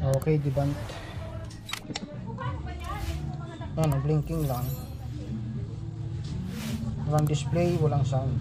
Okay, deband. Ano, blinking lang. Walang display, walang sound.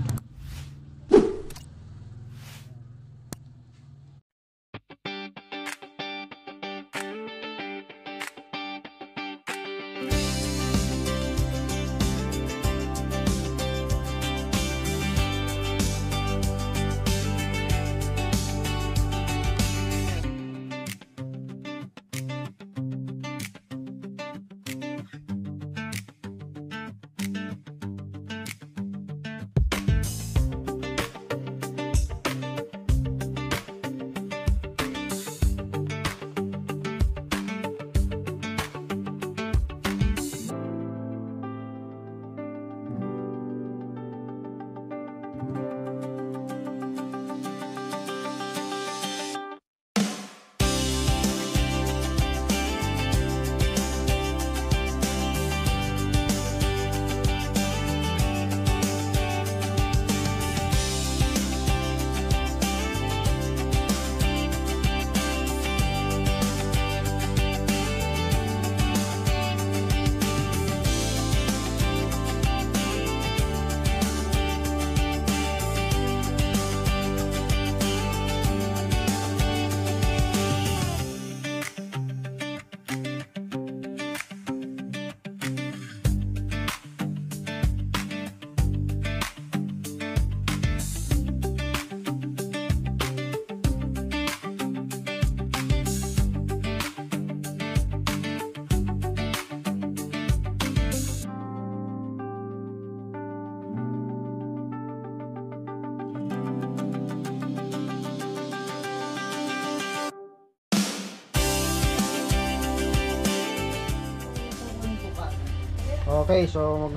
Okay, so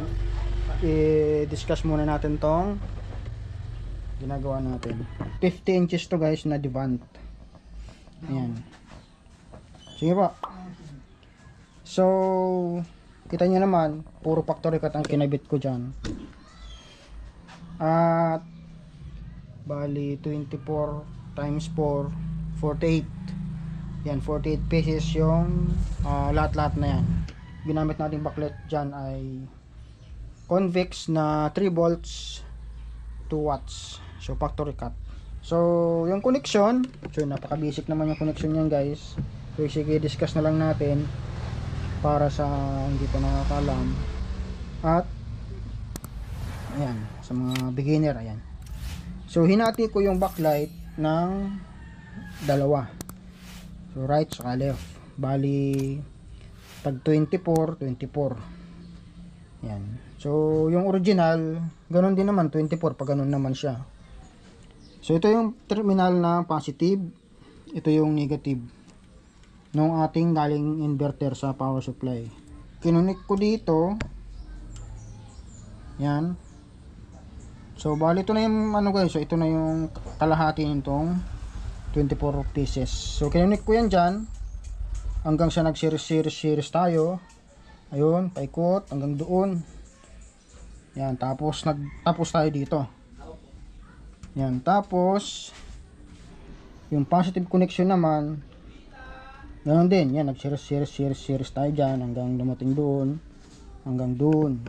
i-discuss muna natin tong ginagawa natin. 50 inches to guys na deband. Ayan. Sige po. So, kita nyo naman, puro factory cut ang kinabit ko dyan. At, bali 24 times 4, 48. Yan, 48 pieces yung lahat-lahat na yan. Ginamit nating backlet dyan ay convex na 3 volts 2 watts, so factory cut. So yung connection, so napaka basic naman yung connection yan guys. So sige, discuss na lang natin para sa hindi pa nakakalam. At ayan, sa mga beginner, ayan. So hinati ko yung backlight ng dalawa, so right saka left, bali tag 24. Yan. So yung original ganun din naman, 24 pag ganun naman siya. So ito yung terminal na positive, ito yung negative nung ating galing inverter sa power supply. Kinunik ko dito. Yan. So bali ito na yung ano guys, so ito na yung kalahati nitong 24 pieces. So kinunik ko yan dyan hanggang sa nag-series tayo. Ayun, paikot hanggang doon. Yan, tapos nagtapos tayo dito. Yan, tapos yung positive connection naman ganoon din. Yan, nag-series tayo dyan hanggang dumating doon, hanggang doon.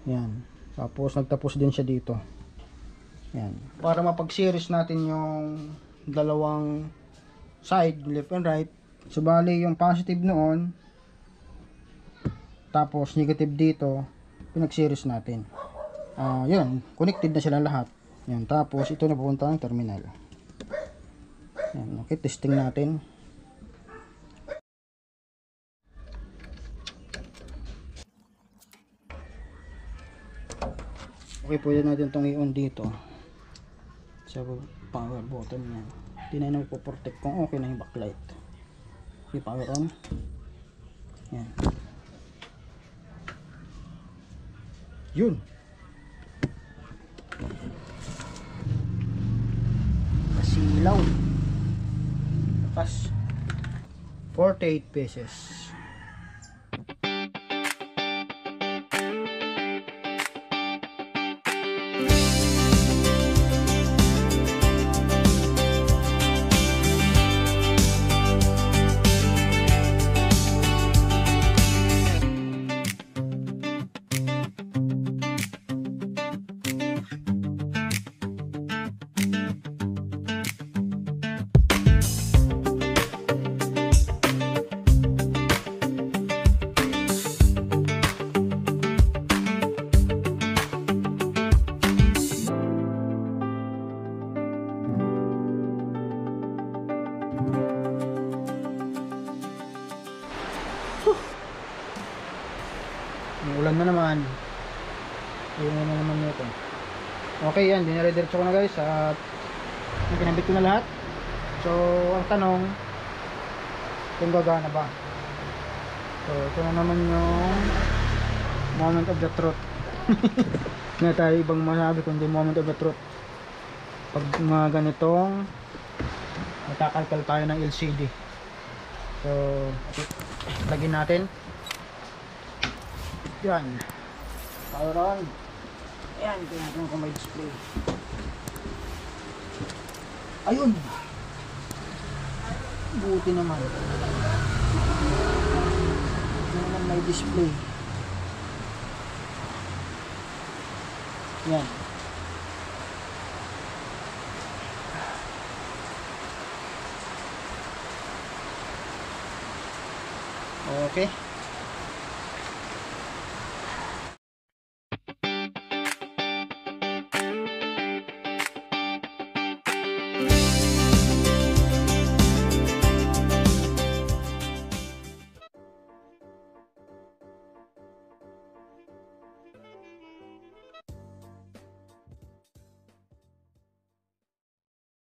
Yan, tapos nagtapos din siya dito. Yan, para mapag-series natin yung dalawang side, left and right. So bali yung positive noon tapos negative dito, pinag-series natin. Yun, connected na sila lahat. Yan, tapos ito na pupunta ng terminal. Yan, okay, testing natin. Okay, pwede natin itong i-on dito sa power button yan. Hindi na ipoprotect kung okay na yung backlight. Okay, power on. Yan. Yun. Kasilaw. Lakas. 48 pesos. Umuulan na naman. Ayun na naman ito. Okay, yan. Dinire-diretso ko na guys. At kinabit ko na lahat. So, ang tanong, kung gagana ba? So, ito na naman yung moment of the truth. Na tayo ibang masabi kundi moment of the truth. Pag mga ganitong natakalkal tayo ng LCD. So, lagyan natin. Yan. Power on. Ayan, tingnan natin kung may display. Ayun. Buti naman. Ito naman may display. Yan. Okay.